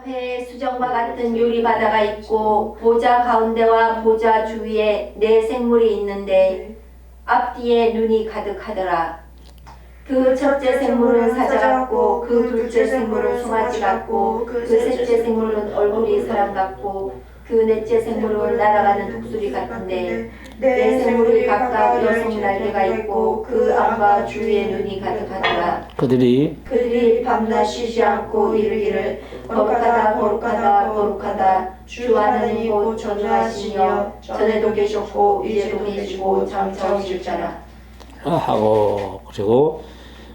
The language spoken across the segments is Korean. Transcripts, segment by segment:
앞에 수정과 같은 유리바다가 있고 보좌 가운데와 보좌 주위에 네 생물이 있는데 앞뒤에 눈이 가득하더라. 그 첫째 생물은 사자 같고 그 둘째 생물은 송아지 같고 그 셋째 생물은 얼굴이 사람 같고 그 넷째 생물은 날아가는 독수리 같은데 네 생물이 각각 여섯 날개가 있고 그 안과 주위에 눈이 가득하더라. 그들이 밤낮 쉬지 않고 이르기를 거룩하다 거룩하다 거룩하다 주 하나님 곧 전능하시며 전에도 계셨고 이제도 계시고 장차 오실 자라 하고, 그리고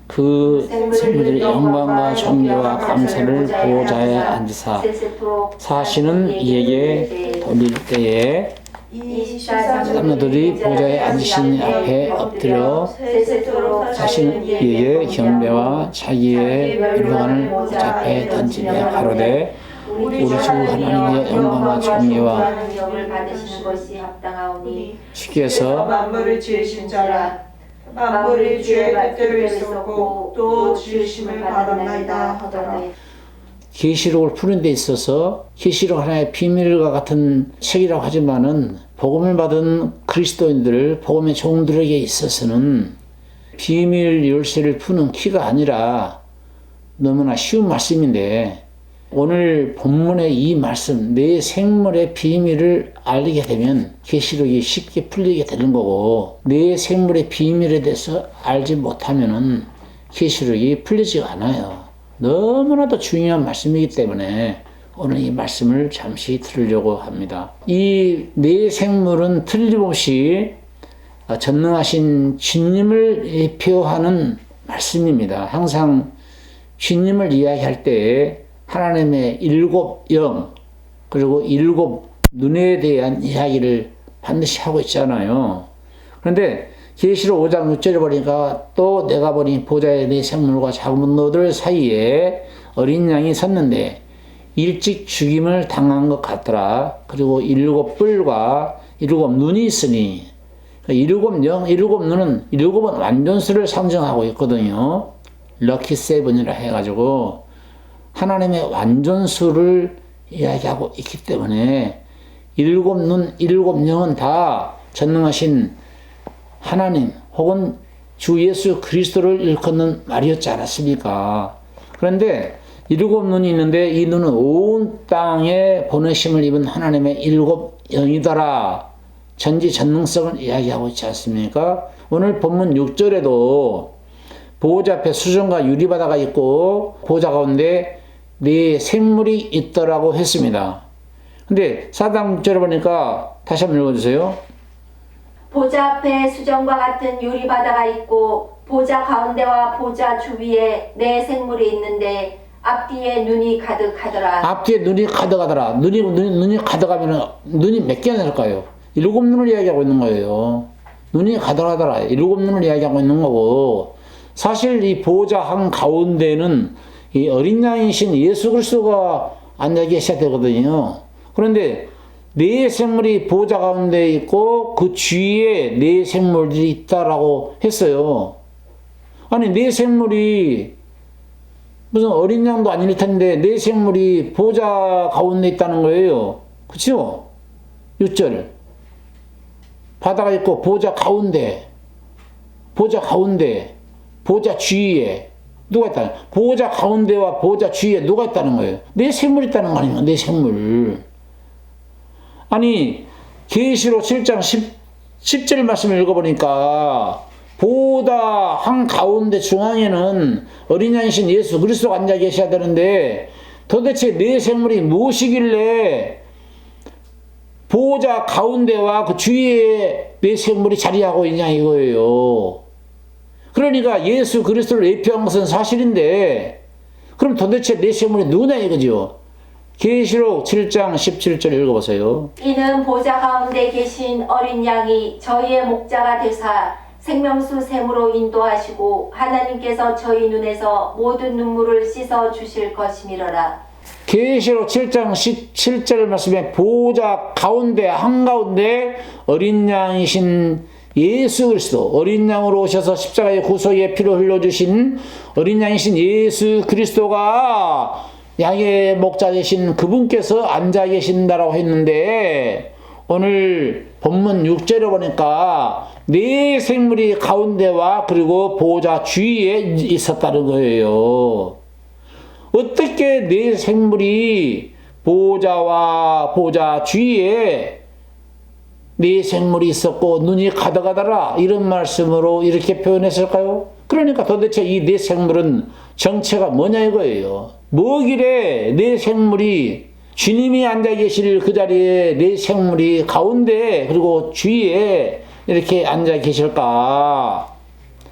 그 생물들의 영광과 존귀와 감사를 보호자에 앉으사 사시는 이에게 돌릴 때에 사람들이 보좌에 앉으신 앞에 엎드려 사시는 이에게 경배와 자기의 영광을 보좌 앞에 던지며 가로되 우리 주 하나님의 영광과 존귀와 주께서 만물을 지으신 자라. 만물이 주의 뜻대로 있었고 또 지으심을 받았나이다 하더라. 계시록을 푸는 데 있어서 계시록 하나의 비밀과 같은 책이라고 하지만은 복음을 받은 그리스도인들, 복음의 종들에게 있어서는 비밀 열쇠를 푸는 키가 아니라 너무나 쉬운 말씀인데, 오늘 본문의 이 말씀, 내 생물의 비밀을 알게 되면 계시록이 쉽게 풀리게 되는 거고, 내 생물의 비밀에 대해서 알지 못하면은 계시록이 풀리지 않아요. 너무나도 중요한 말씀이기 때문에 오늘 이 말씀을 잠시 들으려고 합니다. 이 내 생물은 틀림없이 전능하신 주님을 예표하는 말씀입니다. 항상 주님을 이야기할 때 하나님의 일곱 영, 그리고 일곱 눈에 대한 이야기를 반드시 하고 있잖아요. 그런데 계시록 5장 6절에 보니까 또 내가 보니 보좌에 네 생물과 작은 너들 사이에 어린 양이 섰는데 일찍 죽임을 당한 것 같더라. 그리고 일곱 뿔과 일곱 눈이 있으니, 일곱 영, 일곱 눈은 일곱은 완전수를 상징하고 있거든요. 럭키 세븐이라 해가지고 하나님의 완전수를 이야기하고 있기 때문에 일곱 눈, 일곱 영은 다 전능하신 하나님 혹은 주 예수 그리스도를 일컫는 말이었지 않았습니까? 그런데 일곱 눈이 있는데 이 눈은 온 땅에 보내심을 입은 하나님의 일곱 영이더라. 전지전능성을 이야기하고 있지 않습니까? 오늘 본문 6절에도 보호자 앞에 수정과 유리바다가 있고 보호자 가운데 네 생물이 있더라고 했습니다. 근데 4장 6절에 보니까 다시 한번 읽어주세요. 보좌 앞에 수정과 같은 유리바다가 있고 보좌 가운데와 보좌 주위에 네 생물이 있는데 앞뒤에 눈이 가득하더라. 앞뒤에 눈이 가득하더라. 눈이 가득하면 눈이 몇 개나 될까요? 일곱 눈을 이야기하고 있는 거예요. 눈이 가득하더라. 일곱 눈을 이야기하고 있는 거고, 사실 이 보호자 한 가운데는 이 어린 양이신 예수 그리스도가 앉아 계셔야 되거든요. 그런데 네 생물이 보호자 가운데 있고 그 주위에 네 생물들이 있다라고 했어요. 아니 네 생물이 무슨 어린 양도 아닐 텐데 네 생물이 보호자 가운데 있다는 거예요. 그렇죠? 6절 바다가 있고 보호자 가운데 보호자 주위에 누가 있다? 보호자 가운데와 보호자 주위에 누가 있다는 거예요? 네 생물이 있다는 거 아닙니까? 네 생물. 아니 계시록 7장 10절 말씀을 읽어보니까 보호자 한가운데 중앙에는 어린 양이신 예수 그리스도가 앉아 계셔야 되는데 도대체 네 생물이 무엇이길래 보호자 가운데와 그 주위에 네 생물이 자리하고 있냐 이거예요. 그러니까 예수 그리스도를 예표한 것은 사실인데 그럼 도대체 네 생물이 누구냐 이거죠. 계시록 7장 17절 읽어보세요. 이는 보좌 가운데 계신 어린 양이 저희의 목자가 되사 생명수 샘으로 인도하시고 하나님께서 저희 눈에서 모든 눈물을 씻어 주실 것이미러라. 계시록 7장 17절 말씀에 보호자 가운데 한가운데 어린 양이신 예수 그리스도, 어린 양으로 오셔서 십자가의 구속의 피를 흘려주신 어린 양이신 예수 그리스도가 양의 목자 되신 그분께서 앉아 계신다라고 했는데 오늘 본문 6절에 보니까 네 생물이 가운데와 그리고 보호자 주위에 있었다는 거예요. 어떻게 네 생물이 보호자와 보호자 주위에 네 생물이 있었고 눈이 가득하더라 이런 말씀으로 이렇게 표현했을까요? 그러니까 도대체 이 네 생물은 정체가 뭐냐 이거예요. 뭐길래 네 생물이 주님이 앉아 계실 그 자리에 네 생물이 가운데 그리고 주위에 이렇게 앉아 계실까?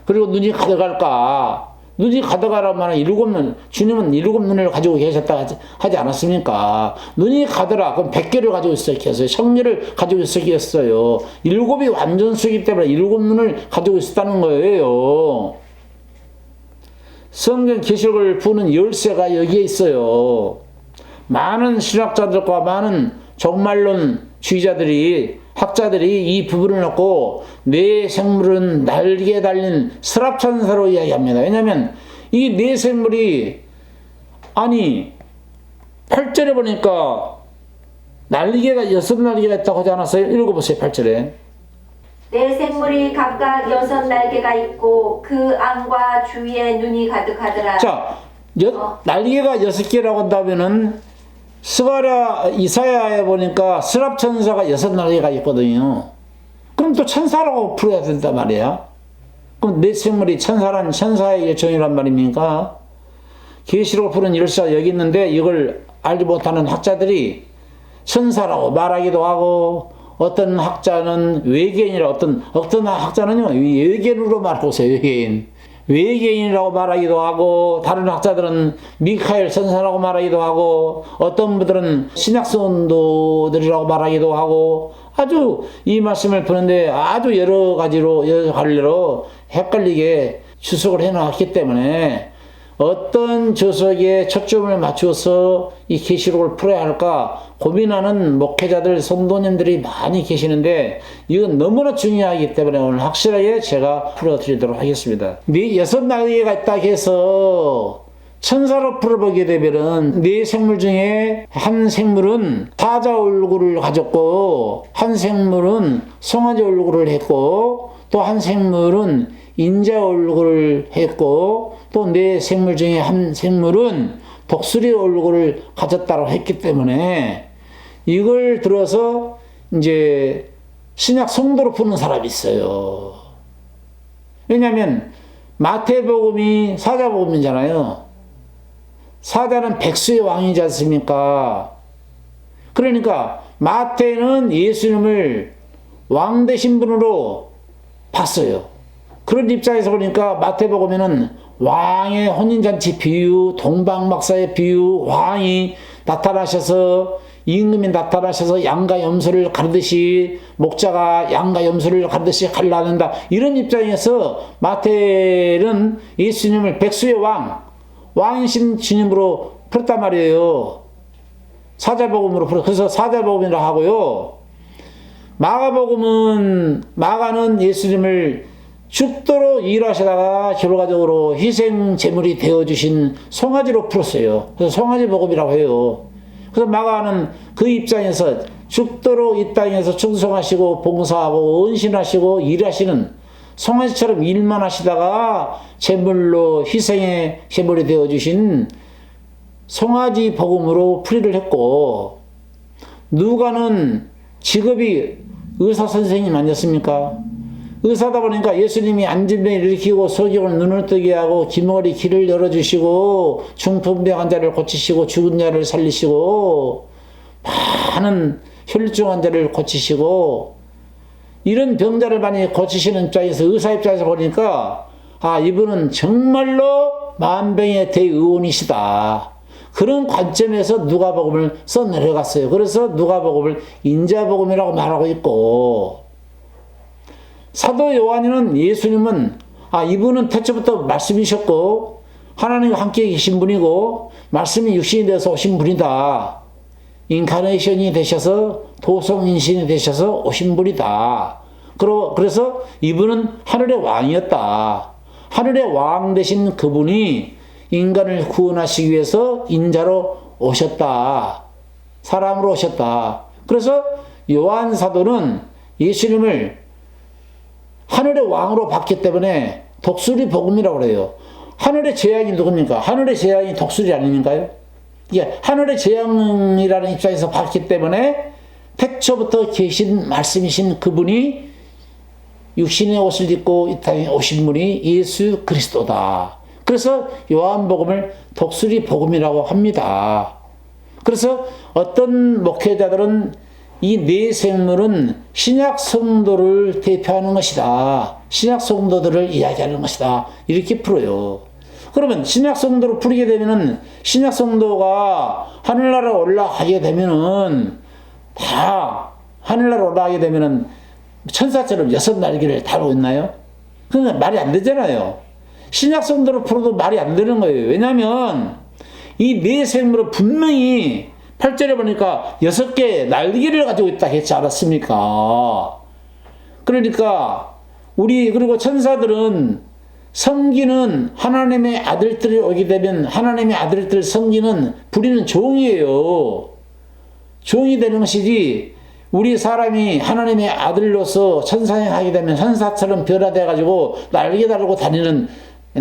그리고 눈이 가득할까? 눈이 가득하라면 주님은 7눈을 가지고 계셨다 하지 않았습니까? 눈이 가더라. 그럼 100개를 가지고 있었겠어요. 성녀를 가지고 있었겠어요. 7이 완전수이기 때문에 7눈을 가지고 있었다는 거예요. 성경 계시록을 푸는 열쇠가 여기에 있어요. 많은 신학자들과 많은 종말론 주의자들이 학자들이 이 부분을 놓고 네 생물은 날개에 달린 스랍천사로 이야기합니다. 왜냐하면 이 네 생물이 8절에 보니까 날개가 6날개가 있다고 하지 않았어요? 읽어보세요. 8절에. 네 생물이 각각 6날개가 있고 그 안과 주위에 눈이 가득하더라. 자, 날개가 6개라고 한다면은 이사야에 보니까 스랍천사가 6날개가 있거든요. 그럼 또 천사라고 풀어야 된단 말이야. 그럼 네 생물이 천사의 일종이란 말입니까? 계시록을 푸는 열쇠가 여기 있는데 이걸 알지 못하는 학자들이 천사라고 말하기도 하고 어떤 학자는 외계인이라 어떤 학자는요 외계인으로 말하고 있어요. 외계인이라고 말하기도 하고 다른 학자들은 미카엘 천사라고 말하기도 하고 어떤 분들은 신약성도들이라고 말하기도 하고 아주 이 말씀을 보는데 아주 여러 갈래로 헷갈리게 주석을 해놨기 때문에 어떤 주석에 초점을 맞추어서 이 계시록을 풀어야 할까 고민하는 목회자들, 성도님들이 많이 계시는데 이건 너무나 중요하기 때문에 오늘 확실하게 제가 풀어드리도록 하겠습니다. 네 6날개가 있다 해서 천사로 풀어보게 되면은 네 생물 중에 한 생물은 사자 얼굴을 가졌고 한 생물은 송아지 얼굴을 했고 또 한 생물은 인자 얼굴을 했고 또 네 생물 중에 한 생물은 독수리 얼굴을 가졌다고 했기 때문에 이걸 들어서 이제 신약 성도로 푸는 사람이 있어요. 왜냐하면 마태복음이 사자복음이잖아요. 사자는 백수의 왕이지 않습니까? 그러니까 마태는 예수님을 왕 되신 분으로 봤어요. 그런 입장에서 보니까 마태복음에는 왕의 혼인잔치 비유, 동방박사의 비유, 왕이 나타나셔서 임금이 나타나셔서 양과 염소를 가르듯이 목자가 양과 염소를 가르듯이 갈라낸다. 이런 입장에서 마태는 예수님을 백수의 왕이신 주님으로 풀었단 말이에요. 사자복음으로 풀었어요. 그래서 사자복음이라고 하고요. 마가는 예수님을 죽도록 일하시다가 결과적으로 희생 제물이 되어주신 송아지로 풀었어요. 그래서 송아지 복음이라고 해요. 그래서 마가는 그 입장에서 죽도록 이 땅에서 충성하시고 봉사하고 헌신하시고 일하시는 송아지처럼 일만 하시다가 제물로 희생의 제물이 되어주신 송아지 복음으로 풀이를 했고, 누가는 직업이 의사 선생님 아니었습니까? 의사다 보니까 예수님이 앉은 병을 일으키고 소경을 눈을 뜨게 하고 기머리 길을 열어주시고 중풍병 환자를 고치시고 죽은 자를 살리시고 많은 혈증 환자를 고치시고 이런 병자를 많이 고치시는 입장에서 의사 입장에서 보니까 이분은 정말로 만병의 대의원이시다. 그런 관점에서 누가복음을 써내려갔어요. 그래서 누가복음을 인자복음이라고 말하고 있고, 사도 요한이는 예수님은 이분은 태초부터 말씀이셨고 하나님과 함께 계신 분이고 말씀이 육신이 되어서 오신 분이다. 인카네이션이 되셔서 도성인신이 되셔서 오신 분이다. 그래서 이분은 하늘의 왕이었다. 하늘의 왕 되신 그분이 인간을 구원하시기 위해서 인자로 오셨다. 사람으로 오셨다. 그래서 요한 사도는 예수님을 하늘의 왕으로 봤기 때문에 독수리 복음이라고 그래요. 하늘의 재앙이 누굽니까? 하늘의 재앙이 독수리 아닙니까요? 이게 하늘의 재앙이라는 입장에서 봤기 때문에 태초부터 계신 말씀이신 그분이 육신의 옷을 입고 이 땅에 오신 분이 예수 그리스도다. 그래서 요한복음을 독수리 복음이라고 합니다. 그래서 어떤 목회자들은 이 네 생물은 신약 성도를 대표하는 것이다. 신약 성도들을 이야기하는 것이다. 이렇게 풀어요. 그러면 신약 성도를 풀게 되면은 신약 성도가 하늘나라에 올라가게 되면은 다 하늘나라에 올라가게 되면은 천사처럼 6날개를 달고 있나요? 그건 말이 안 되잖아요. 신약 성도를 풀어도 말이 안 되는 거예요. 왜냐하면 이 네 생물은 분명히 8절에 보니까 6개의 날개를 가지고 있다 했지 않았습니까? 그러니까 그리고 천사들은 섬기는 하나님의 아들들이 오게 되면 하나님의 아들들 섬기는 부리는 종이에요. 종이 되는 것이지 우리 사람이 하나님의 아들로서 천사행하게 되면 천사처럼 변화돼가지고 날개 달고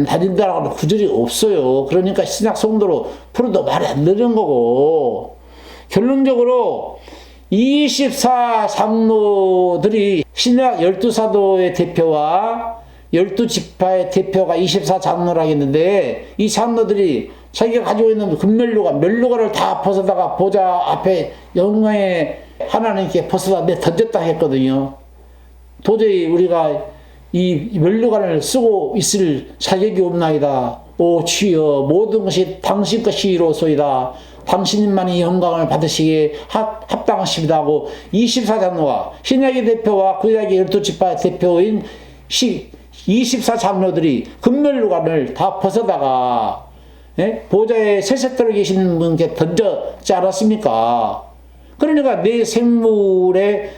다닌다라고 구절이 없어요. 그러니까 신약 성도로 풀어도 말이 안 되는 거고 결론적으로 24 장로들이 신약 12사도의 대표와 12지파의 대표가 24 장로라고 했는데 이 장로들이 자기가 가지고 있는 멸루가를 다 벗어다가 보좌 앞에 영광의 하나님께 벗어다 던졌다 했거든요. 도저히 우리가 이 멸루관을 쓰고 있을 자격이 없나이다. 오 주여 모든 것이 당신 것이로소이다. 당신만이 영광을 받으시기에 합당하십니다 하고 24장로와 신약의 대표와 구약의 12지파의 대표인 24장로들이 금멸루관을 다 벗어다가 보좌에 세세토록 계신 분께 던졌지 않았습니까? 그러니까 내 생물이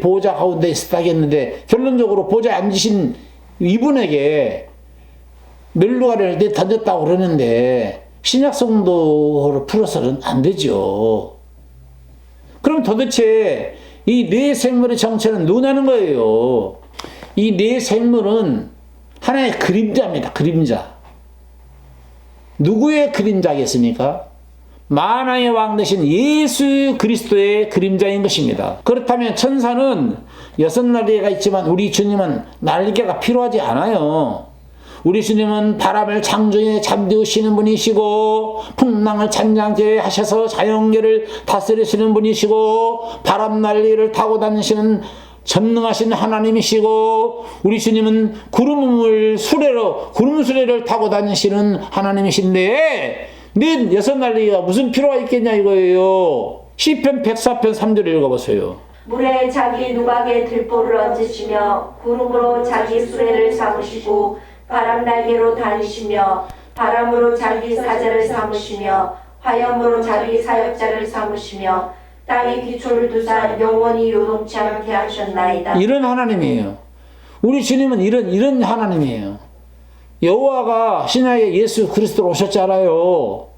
보좌 가운데 있었다겠는데 결론적으로 보좌에 앉으신 이분에게 멸루관을 던졌다고 그러는데 신약 성도를 풀어서는 안 되죠. 그럼 도대체 이 네 생물의 정체는 누구냐는 거예요. 이 네 생물은 하나의 그림자입니다. 그림자. 누구의 그림자겠습니까? 만왕의 왕 되신 예수 그리스도의 그림자인 것입니다. 그렇다면 천사는 6날개가 있지만 우리 주님은 날개가 필요하지 않아요. 우리 주님은 바람을 창조에 잠재우시는 분이시고 풍랑을 잔잔케 하셔서 자연계를 다스리시는 분이시고 바람 날개를 타고 다니시는 전능하신 하나님이시고 우리 주님은 구름 수레를 타고 다니시는 하나님이신데 네 6날개가 무슨 필요가 있겠냐 이거예요. 시편 104편 3절을 읽어보세요. 물에 자기 누각에 들보를 얹으시며 구름으로 자기 수레를 삼으시고 바람 날개로 다니시며 바람으로 자기 사자를 삼으시며 화염으로 자기 사역자를 삼으시며 땅에 기초를 두사 영원히 요동치 않게 하셨나이다. 이런 하나님이에요. 우리 주님은 이런 하나님이에요. 여호와가 신약에 예수 그리스도로 오셨잖아요.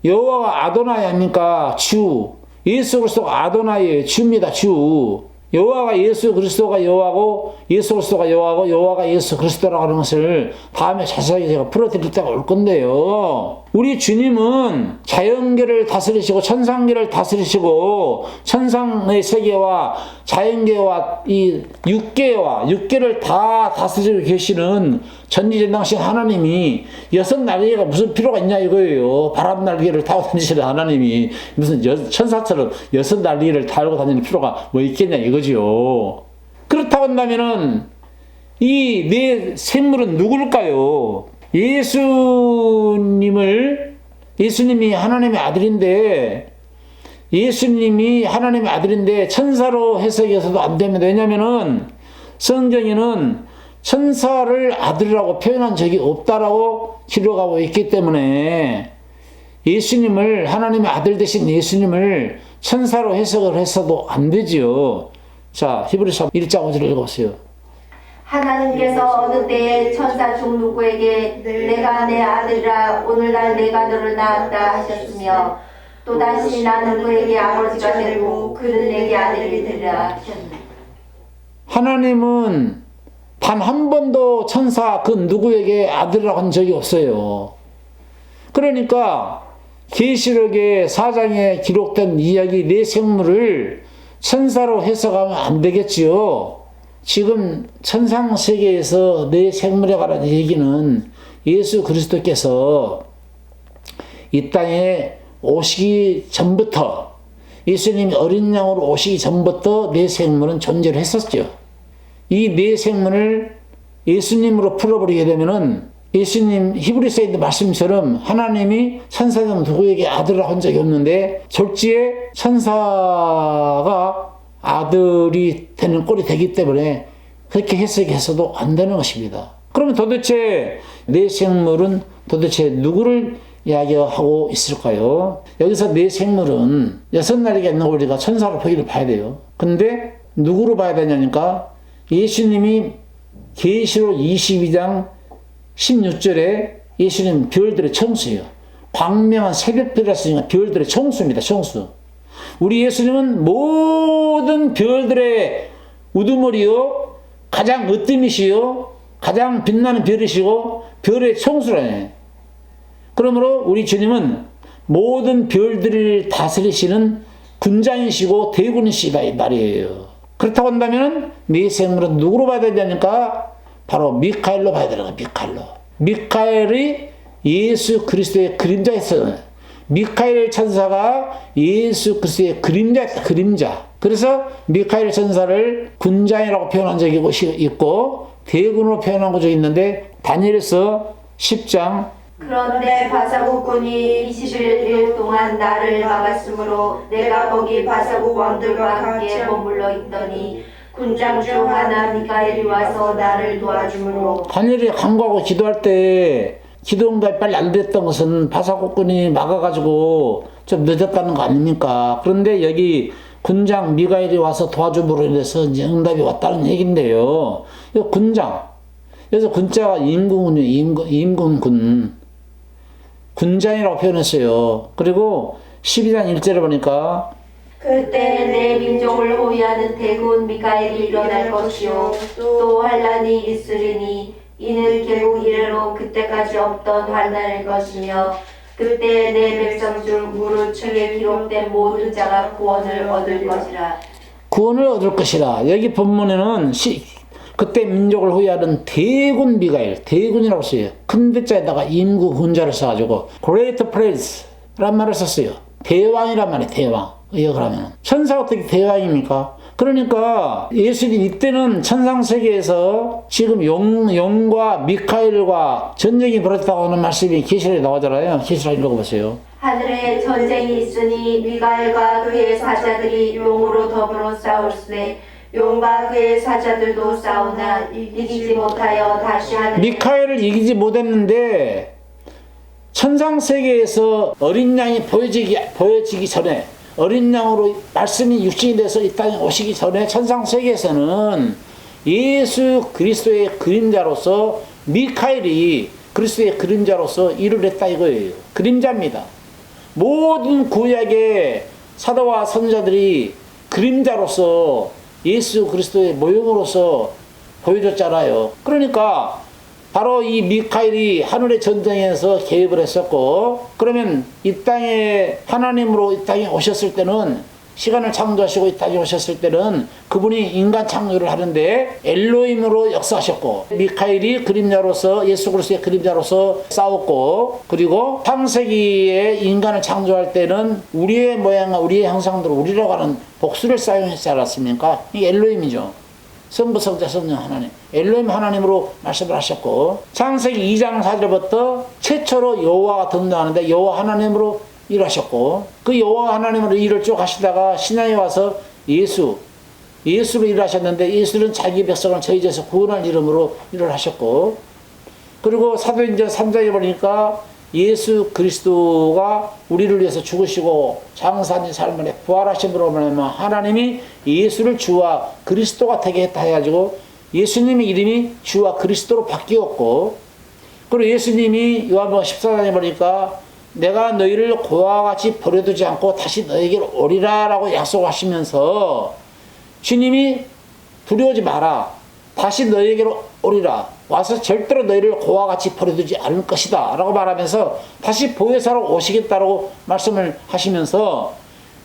여호와가 아도나이 아닙니까? 주. 예수 그리스도가 아도나이예요. 주입니다. 주. 여호와가 예수 그리스도가 여호와고 예수 그리스도가 여호와고 여호와가 예수 그리스도라고 하는 것을 다음에 자세하게 제가 풀어드릴 때가 올 건데요. 우리 주님은 자연계를 다스리시고 천상계를 다스리시고 천상의 세계와 자연계와 이 육계를 다 다스리고 계시는 전지전능하신 하나님이 6날개가 무슨 필요가 있냐 이거예요. 바람 날개를 타고 다니시는 하나님이 무슨 천사처럼 6날개를 타고 다니는 필요가 뭐 있겠냐 이거지요. 그렇다고 한다면은 이 네 생물은 누굴까요? 예수님이 하나님의 아들인데 천사로 해석해서도 안 됩니다. 왜냐면은 성경에는 천사를 아들이라고 표현한 적이 없다라고 기록하고 있기 때문에 하나님의 아들 되신 예수님을 천사로 해석을 했어도 안 되지요. 자, 히브리서 1장 5절을 읽어보세요. 하나님께서 어느 때에 천사 중 누구에게 내가 내 아들이라 오늘날 내가 너를 낳았다 하셨으며 또다시 나는 그에게 아버지가 되고 그는 내게 아들이 되리라 하셨느니라. 하나님은 단 한 번도 천사 그 누구에게 아들이라고 한 적이 없어요. 그러니까 계시록의 4장에 기록된 이야기 네 생물을 천사로 해석하면 안 되겠지요. 지금 천상 세계에서 네 생물에 관한 얘기는 예수 그리스도께서 이 땅에 오시기 전부터, 예수님이 어린 양으로 오시기 전부터 네 생물은 존재를 했었죠. 이 네 생물을 예수님으로 풀어버리게 되면은 예수님 히브리서의 말씀처럼 하나님이 천사 중 누구에게 아들을 한 적이 없는데 졸지에 천사가 아들이 되는 꼴이 되기 때문에 그렇게 해석해서도 안 되는 것입니다. 그러면 도대체 네 생물은 도대체 누구를 이야기하고 있을까요? 여기서 네 생물은 6날에게 있는 우리가 천사로 보기를 봐야 돼요. 근데 누구로 봐야 되냐니까 예수님이 계시록 22장 16절에 예수님 별들의 청수예요. 광명한 새벽별이었으니까 별들의 청수입니다. 청수. 우리 예수님은 모든 별들의 우두머리요, 가장 으뜸이시요, 가장 빛나는 별이시고 별의 청수라네. 그러므로 우리 주님은 모든 별들을 다스리시는 군장이시고 대군이시다 이 말이에요. 그렇다고 한다면 네 생물은 누구로 봐야 되냐니까 바로 미카엘로 봐야 되는 거야. 미카엘로. 미카엘이 예수 그리스도의 그림자였어요. 미카엘 천사가 예수 그리스도의 그림자였다. 그림자. 그래서 미카엘 천사를 군장이라고 표현한 적이 있고 대군으로 표현한 적이 있는데 다니엘서 10장 그런데 바사국군이 21일 동안 나를 막았으므로 내가 거기 바사국 왕들과 함께 머물러 있더니 군장 중 하나 미카엘이 와서 나를 도와주므로. 다니엘이 간구하고 기도할 때 기도 응답이 빨리 안 됐던 것은 바사국군이 막아가지고 좀 늦었다는 거 아닙니까? 그런데 여기 군장 미카엘이 와서 도와줌으로 인해서 이제 응답이 왔다는 얘기인데요. 이 군장. 그래서 군자가 임금군이에요. 임금군. 군장이라고 표현했어요. 그리고 12장 1절에 보니까 그때 내 민족을 호위하는 대군 미카엘이 일어날 것이요 또 환란이 있으리니 이는 결국 이래로 그때까지 없던 환란일 것이며 그때 내 백성 중 무릇 책에 기록된 모든 자가 구원을 얻을 것이라. 구원을 얻을 것이라. 여기 본문에는 그때 민족을 호위하는 대군 미카엘, 대군이라고 써요. 큰 대자에다가 임구 군자를 써가지고 Great Prince란 말을 썼어요. 대왕이란 말이에요. 대왕. 의역을 하면 천사가 어떻게 대왕입니까? 그러니까 예수님 이때는 천상세계에서 지금 용과 미카엘과 전쟁이 벌어졌다고 하는 말씀이 계시록에 나오잖아요. 계시록 읽어보세요. 하늘에 전쟁이 있으니 미카엘과 그의 사자들이 용으로 더불어 싸울세 용과 그의 사자들도 싸우나 이기지 못하여 다시 하늘. 미카엘을 이기지 못했는데 천상세계에서 어린 양이 보여지기 전에 어린 양으로 말씀이 육신이 돼서 이 땅에 오시기 전에 천상세계에서는 예수 그리스도의 그림자로서 미카엘이 그리스도의 그림자로서 일을 했다 이거예요. 그림자입니다. 모든 구약의 사도와 선지자들이 그림자로서 예수 그리스도의 모형으로서 보여줬잖아요. 그러니까 바로 이 미카엘이 하늘의 전쟁에서 개입을 했었고, 그러면 이 땅에 하나님으로 이 땅에 오셨을 때는, 시간을 창조하시고 이 땅에 오셨을 때는 그분이 인간 창조를 하는데 엘로힘으로 역사하셨고, 미카엘이 그림자로서 예수 그리스도의 그림자로서 싸웠고, 그리고 창세기에 인간을 창조할 때는 우리의 모양과 우리의 형상대로 우리라고 하는 복수를 사용했지 않았습니까? 이게 엘로힘이죠. 성부, 성자, 성령 하나님. 엘로힘 하나님으로 말씀을 하셨고, 창세기 2장 4절부터 최초로 여호와가 등장하는데 여호와 하나님으로 일하셨고, 그 여호와 하나님으로 일을 쭉 하시다가 신약에 와서 예수로 일하셨는데, 예수는 자기 백성을 저희 죄에서 구원할 이름으로 일을 하셨고, 그리고 사도행전 3장에 보니까 예수 그리스도가 우리를 위해서 죽으시고 장사하신 삶을 부활하심으로 말하면 하나님이 예수를 주와 그리스도가 되게 했다 해가지고 예수님의 이름이 주와 그리스도로 바뀌었고, 그리고 예수님이 요한복음 14장에 보니까 내가 너희를 고아와 같이 버려두지 않고 다시 너에게로 오리라 라고 약속하시면서 주님이 두려워하지 마라. 다시 너에게로 오리라. 와서 절대로 너희를 고아와 같이 버려두지 않을 것이다 라고 말하면서 다시 보혜사로 오시겠다라고 말씀을 하시면서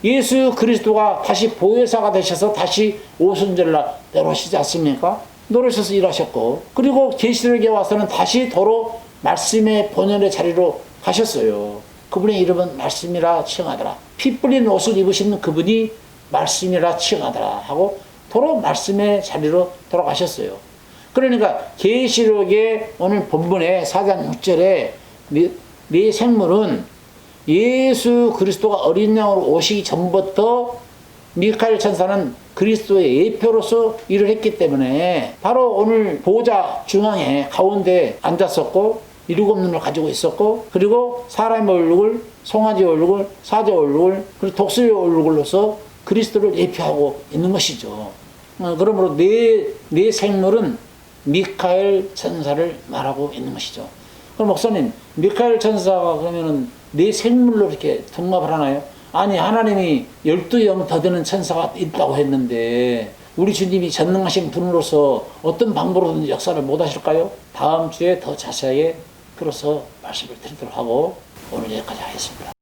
예수 그리스도가 다시 보혜사가 되셔서 다시 오순절날 내려오시지 않습니까? 노르셔서 일하셨고, 그리고 계시록에 와서는 다시 도로 말씀의 본연의 자리로 가셨어요. 그분의 이름은 말씀이라 칭하더라. 피 뿌린 옷을 입으신 그분이 말씀이라 칭하더라 하고 도로 말씀의 자리로 돌아가셨어요. 그러니까 계시록의 오늘 본문의 4장 6절에 네 생물은 예수 그리스도가 어린 양으로 오시기 전부터 미카엘 천사는 그리스도의 예표로서 일을 했기 때문에 바로 오늘 보좌 중앙에 가운데 앉았었고, 일곱 눈을 가지고 있었고, 그리고 사람의 얼굴, 송아지 얼굴, 사자 얼굴, 그리고 독수리 얼굴로서 그리스도를 예표하고 있는 것이죠. 그러므로 네 생물은 미카엘 천사를 말하고 있는 것이죠. 그럼 목사님, 미카엘 천사가 그러면은 네 생물로 이렇게 등합을 하나요? 아니, 하나님이 12영 더 되는 천사가 있다고 했는데 우리 주님이 전능하신 분으로서 어떤 방법으로든 역사를 못 하실까요? 다음 주에 더 자세하게 풀어서 말씀을 드리도록 하고 오늘 여기까지 하겠습니다.